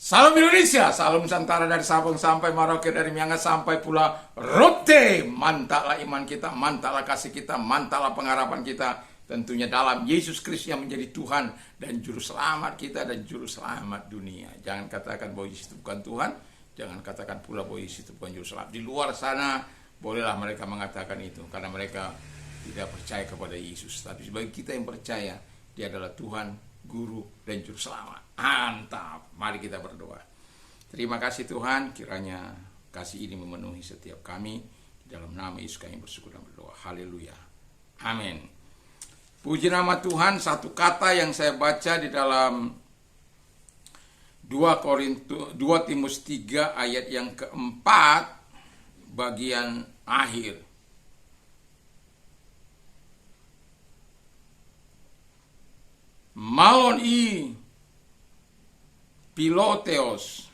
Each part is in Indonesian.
Salam Indonesia, salam Nusantara dari Sabang sampai Merauke, dari Miangas sampai Pulau Rote. Mantaplah iman kita, mantaplah kasih kita, mantaplah pengharapan kita. Tentunya dalam Yesus Kristus yang menjadi Tuhan dan Juru Selamat kita dan Juru Selamat dunia. Jangan katakan bahwa Yesus itu bukan Tuhan, jangan katakan pula bahwa Yesus itu bukan Juru Selamat. Di luar sana, bolehlah mereka mengatakan itu, karena mereka tidak percaya kepada Yesus. Tapi bagi kita yang percaya, Dia adalah Tuhan, Guru, dan Juru Selamat. Mantap, mari kita berdoa. Terima kasih Tuhan, kiranya kasih ini memenuhi setiap kami. Di dalam nama Yesus kami bersyukur dan berdoa. Haleluya. Amin. Puji nama Tuhan. Satu kata yang saya baca di dalam 2 Timotius 3 ayat yang keempat, bagian akhir. Malon i piloteos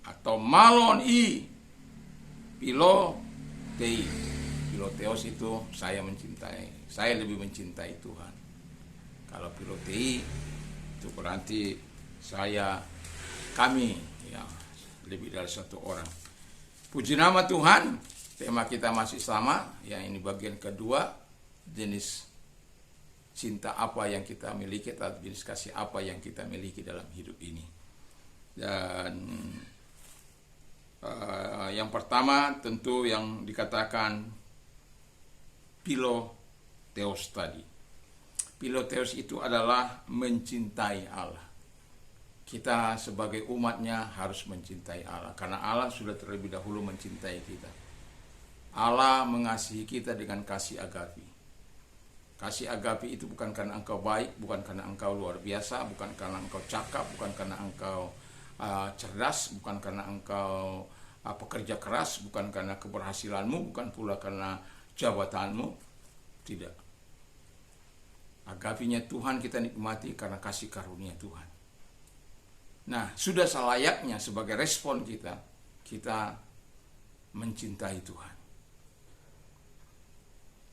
atau malon i pilotei. Piloteos itu saya mencintai, saya lebih mencintai Tuhan. Kalau pilotei itu berarti kami ya, lebih dari satu orang. Puji nama Tuhan. Tema kita masih sama, ya, ini bagian kedua, jenis cinta apa yang kita miliki atau jenis kasih apa yang kita miliki dalam hidup ini. Dan yang pertama tentu yang dikatakan piloteos tadi. Piloteos itu adalah mencintai Allah. Kita sebagai umatnya harus mencintai Allah, karena Allah sudah terlebih dahulu mencintai kita. Allah mengasihi kita dengan kasih agape. Kasih agape itu bukan karena engkau baik, bukan karena engkau luar biasa, bukan karena engkau cakap, bukan karena engkau cerdas, bukan karena engkau pekerja keras, bukan karena keberhasilanmu, bukan pula karena jabatanmu. Tidak. Agapinya Tuhan kita nikmati karena kasih karunia Tuhan. Nah, sudah selayaknya sebagai respon kita mencintai Tuhan.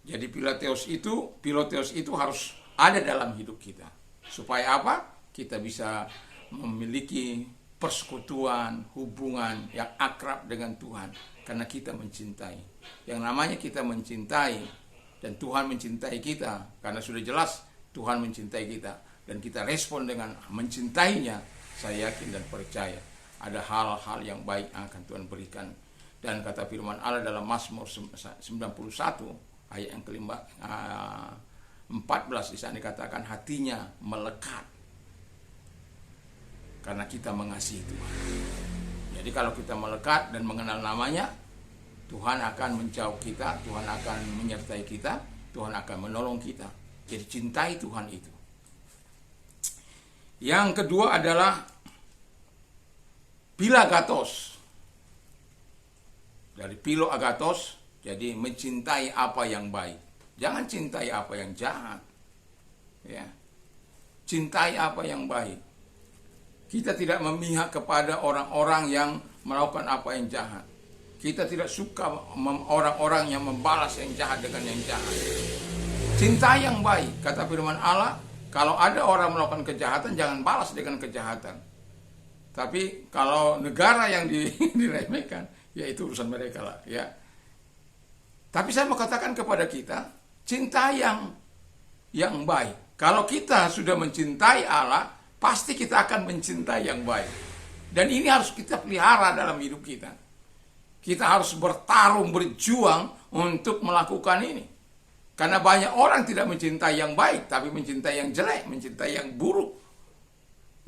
Jadi piloteos itu harus ada dalam hidup kita. Supaya apa? Kita bisa memiliki persekutuan, hubungan yang akrab dengan Tuhan. Karena kita mencintai. Yang namanya kita mencintai dan Tuhan mencintai kita. Karena sudah jelas Tuhan mencintai kita. Dan kita respon dengan mencintainya. Saya yakin dan percaya ada hal-hal yang baik yang akan Tuhan berikan. Dan kata firman Allah dalam Mazmur 91 ayat yang kelima 14 di sana dikatakan hatinya melekat karena kita mengasihi Tuhan. Jadi kalau kita melekat dan mengenal namanya, Tuhan akan menjauh kita, Tuhan akan menyertai kita, Tuhan akan menolong kita. Jadi cintai Tuhan itu. Yang kedua adalah pilagatos. Dari pilo agatos, jadi mencintai apa yang baik. Jangan cintai apa yang jahat. Ya. Cintai apa yang baik. Kita tidak memihak kepada orang-orang yang melakukan apa yang jahat. Kita tidak suka orang-orang yang membalas yang jahat dengan yang jahat. Cintai yang baik. Kata firman Allah, kalau ada orang melakukan kejahatan, jangan balas dengan kejahatan. Tapi kalau negara yang diremehkan, ya itu urusan mereka lah. Ya. Tapi saya mau katakan kepada kita, cinta yang baik. Kalau kita sudah mencintai Allah, pasti kita akan mencintai yang baik. Dan ini harus kita pelihara dalam hidup kita. Kita harus bertarung, berjuang untuk melakukan ini. Karena banyak orang tidak mencintai yang baik, tapi mencintai yang jelek, mencintai yang buruk.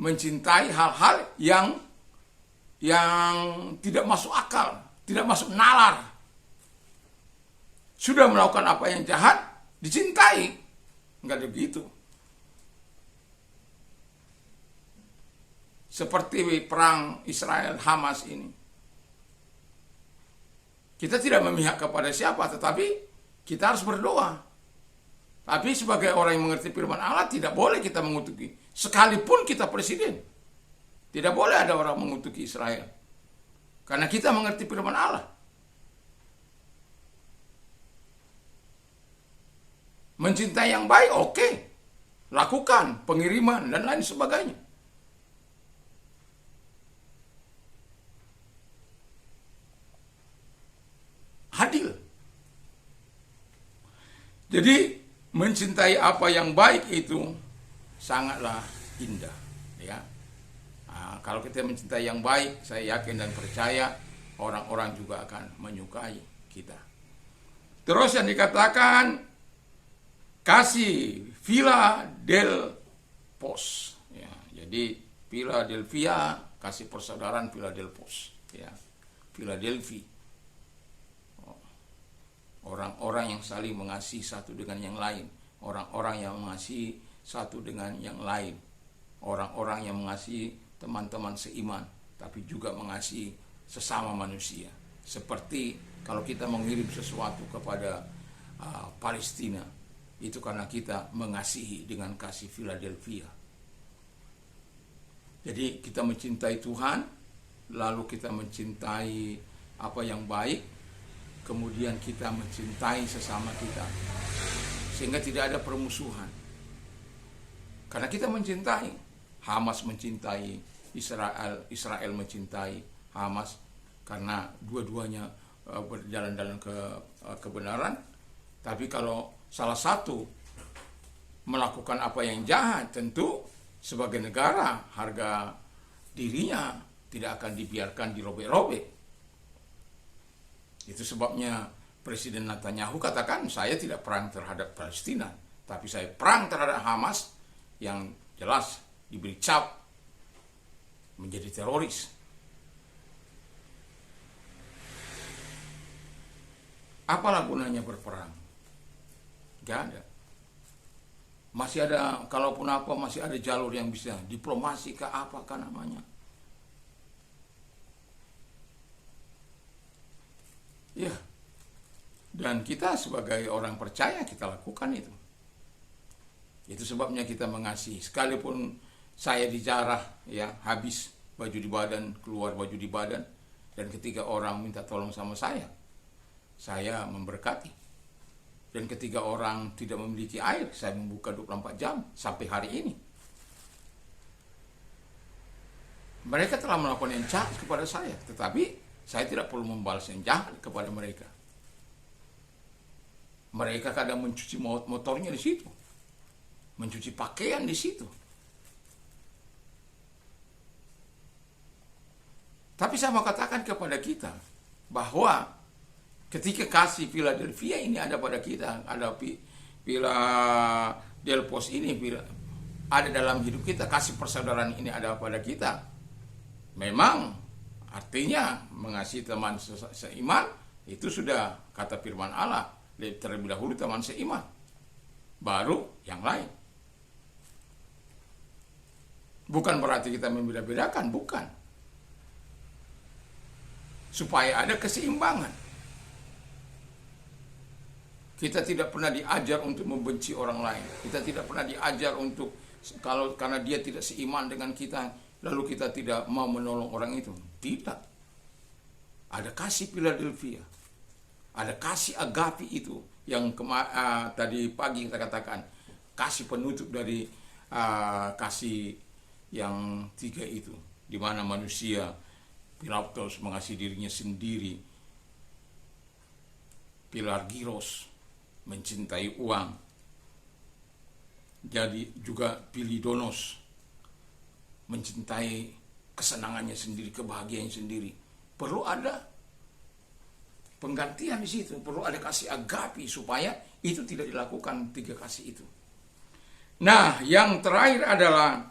Mencintai hal-hal yang tidak masuk akal, tidak masuk nalar. Sudah melakukan apa yang jahat, dicintai. Enggak begitu. Seperti perang Israel Hamas ini. Kita tidak memihak kepada siapa, tetapi kita harus berdoa. Tapi sebagai orang yang mengerti firman Allah, tidak boleh kita mengutuki. Sekalipun kita presiden. Tidak boleh ada orang mengutuki Israel. Karena kita mengerti firman Allah. Mencintai yang baik, oke. Lakukan pengiriman dan lain sebagainya. Jadi mencintai apa yang baik itu sangatlah indah, ya. Nah, kalau kita mencintai yang baik, saya yakin dan percaya orang-orang juga akan menyukai kita. Terus yang dikatakan kasih Philadelphos, ya. Jadi Philadelphia, kasih persaudaraan Philadelphos, ya. Philadelphia. Orang-orang yang saling mengasihi satu dengan yang lain. Orang-orang yang mengasihi satu dengan yang lain. Orang-orang yang mengasihi teman-teman seiman, tapi juga mengasihi sesama manusia. Seperti kalau kita mengirim sesuatu kepada Palestina, itu karena kita mengasihi dengan kasih Philadelphia. Jadi kita mencintai Tuhan, lalu kita mencintai apa yang baik, kemudian kita mencintai sesama kita, sehingga tidak ada permusuhan. Karena kita mencintai, Hamas mencintai Israel, Israel mencintai Hamas, karena dua-duanya berjalan dalam kebenaran. Tapi kalau salah satu melakukan apa yang jahat, tentu sebagai negara harga dirinya tidak akan dibiarkan dirobek-robek. Itu sebabnya Presiden Netanyahu katakan, saya tidak perang terhadap Palestina, tapi saya perang terhadap Hamas yang jelas diberi cap menjadi teroris. Apalah gunanya berperang? Gak ada. Masih ada, kalaupun apa, masih ada jalur yang bisa diplomasi ke apakah namanya. Ya, dan kita sebagai orang percaya kita lakukan itu. Itu sebabnya kita mengasihi. Sekalipun saya dijarah, ya, habis baju di badan, keluar baju di badan, dan ketika orang minta tolong sama saya memberkati. Dan ketika orang tidak memiliki air, saya membuka 24 jam sampai hari ini. Mereka telah melakukan yang jahat kepada saya, tetapi saya tidak perlu membalas yang jahat kepada mereka. Mereka kadang mencuci motornya di situ, mencuci pakaian di situ. Tapi saya mau katakan kepada kita bahwa ketika kasih Philadelphia ini ada pada kita, ada Philadelphos ini ada dalam hidup kita, kasih persaudaraan ini ada pada kita, memang artinya mengasihi teman seiman itu sudah kata firman Allah, terlebih dahulu teman seiman, baru yang lain. Bukan berarti kita membeda-bedakan, bukan. Supaya ada keseimbangan. Kita tidak pernah diajar untuk membenci orang lain. Kita tidak pernah diajar untuk karena dia tidak seiman dengan kita, lalu kita tidak mau menolong orang itu. Tidak. Ada kasih Philadelphia. Ada kasih agape itu yang tadi pagi kita katakan. Kasih penutup dari kasih yang tiga itu. Di mana manusia, Pilatus mengasihi dirinya sendiri. Pilargiros mencintai uang. Jadi juga Pilidonos mencintai kesenangannya sendiri, kebahagiaannya sendiri. Perlu ada penggantian di situ, perlu ada kasih agape supaya itu tidak dilakukan tiga kasih itu. Nah, yang terakhir adalah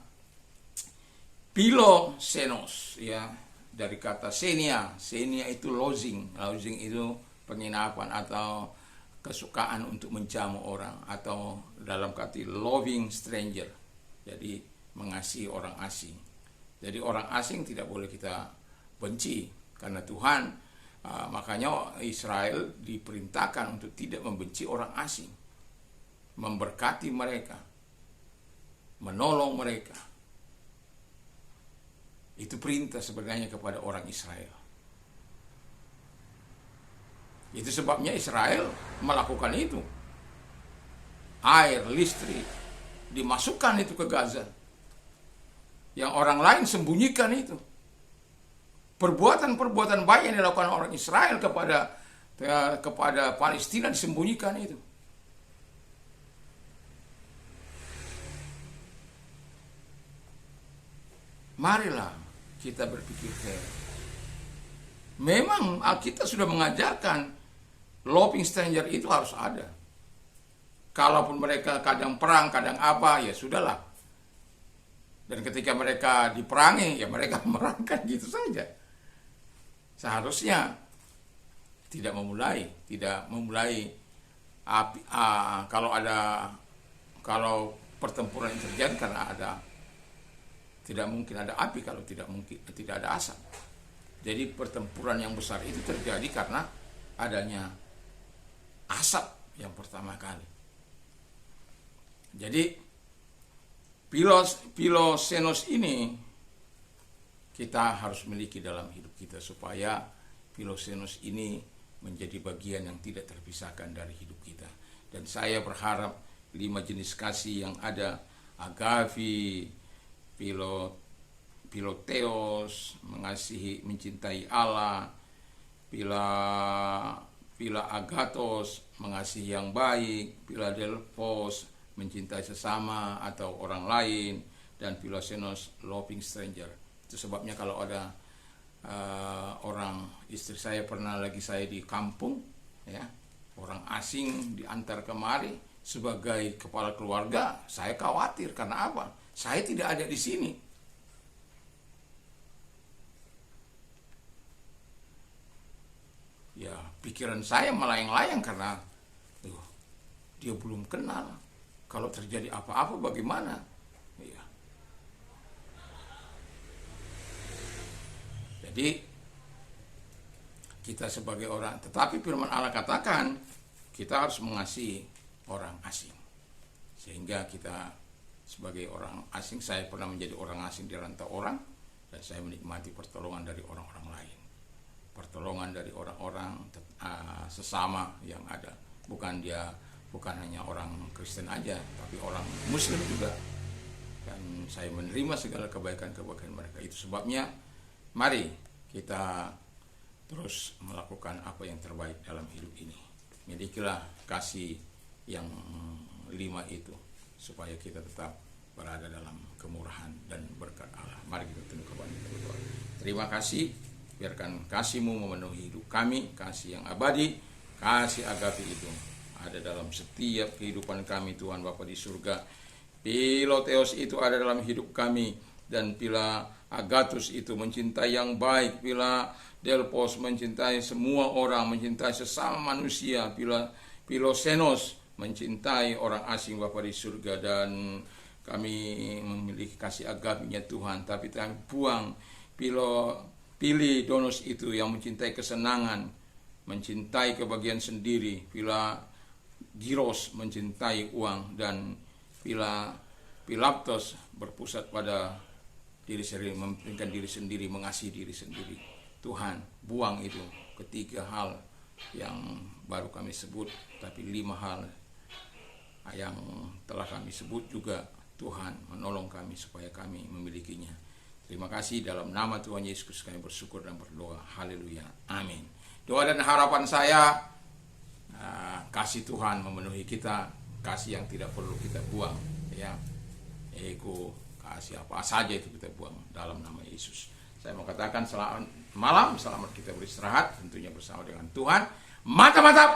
Philoxenos, ya, dari kata xenia. Xenia itu lodging itu penginapan atau kesukaan untuk menjamu orang, atau dalam kata loving stranger. Jadi mengasihi orang asing. Jadi orang asing tidak boleh kita benci, karena Tuhan, makanya Israel diperintahkan untuk tidak membenci orang asing, memberkati mereka, menolong mereka. Itu perintah sebenarnya kepada orang Israel. Itu sebabnya Israel melakukan itu. Air, listrik dimasukkan itu ke Gaza. Yang orang lain sembunyikan itu. Perbuatan-perbuatan baik yang dilakukan orang Israel kepada Palestina disembunyikan itu. marilah kita berpikir fair. Memang kita sudah mengajarkan loving stranger itu harus ada. Kalaupun mereka kadang perang, kadang apa, ya sudahlah. Dan ketika mereka diperangi, ya mereka merangkan gitu saja. Seharusnya tidak memulai api, kalau pertempuran yang terjadi karena tidak mungkin ada api kalau tidak ada asap. Jadi pertempuran yang besar itu terjadi karena adanya asap yang pertama kali. Jadi Philoxenos ini kita harus miliki dalam hidup kita supaya Philoxenos ini menjadi bagian yang tidak terpisahkan dari hidup kita. Dan saya berharap 5 jenis kasih yang ada, agape, philotheos, mengasihi, mencintai Allah, agathos, mengasihi yang baik, philadelphos, mencintai sesama atau orang lain, dan Philoxenos, loving stranger. Itu sebabnya kalau ada orang, istri saya pernah lagi saya di kampung, ya, orang asing diantar kemari sebagai kepala keluarga, saya khawatir karena apa? Saya tidak ada di sini. Ya, pikiran saya melayang-layang karena dia belum kenal. Kalau terjadi apa-apa bagaimana? Ya. Jadi kita sebagai orang, tetapi firman Allah katakan kita harus mengasihi orang asing. Sehingga kita sebagai orang asing, saya pernah menjadi orang asing di rantau orang, dan saya menikmati pertolongan dari orang-orang lain. Pertolongan dari orang-orang sesama yang ada. Bukan hanya orang Kristen aja, tapi orang Muslim juga. Dan saya menerima segala kebaikan-kebaikan mereka. Itu sebabnya mari kita terus melakukan apa yang terbaik dalam hidup ini. Milikilah kasih yang 5 itu, supaya kita tetap berada dalam kemurahan dan berkat Allah. Mari kita tunduk kepala kita berdoa. Terima kasih, biarkan kasih-Mu memenuhi hidup kami, kasih yang abadi, kasih agape itu ada dalam setiap kehidupan kami, Tuhan Bapa di surga. Philotheos itu ada dalam hidup kami, dan agathos itu mencintai yang baik, philadelphos mencintai semua orang, mencintai sesama manusia, Philoxenos mencintai orang asing, Bapa di surga. Dan kami memiliki kasih agape-Nya Tuhan, tapi kami buang Philidonos itu yang mencintai kesenangan, mencintai kebahagiaan sendiri, Philagiros mencintai uang, dan Philaptos berpusat pada diri sendiri, mementingkan diri sendiri, mengasihi diri sendiri. Tuhan, buang itu ketiga hal yang baru kami sebut, tapi 5 hal yang telah kami sebut juga Tuhan menolong kami supaya kami memilikinya. Terima kasih, dalam nama Tuhan Yesus kami bersyukur dan berdoa. Haleluya. Amin. Doa dan harapan saya, kasih Tuhan memenuhi kita, kasih yang tidak perlu kita buang, ya. Ego, kasih apa saja itu kita buang dalam nama Yesus. Saya mau katakan selamat malam, selamat kita beristirahat, tentunya bersama dengan Tuhan. Mantap, mantap.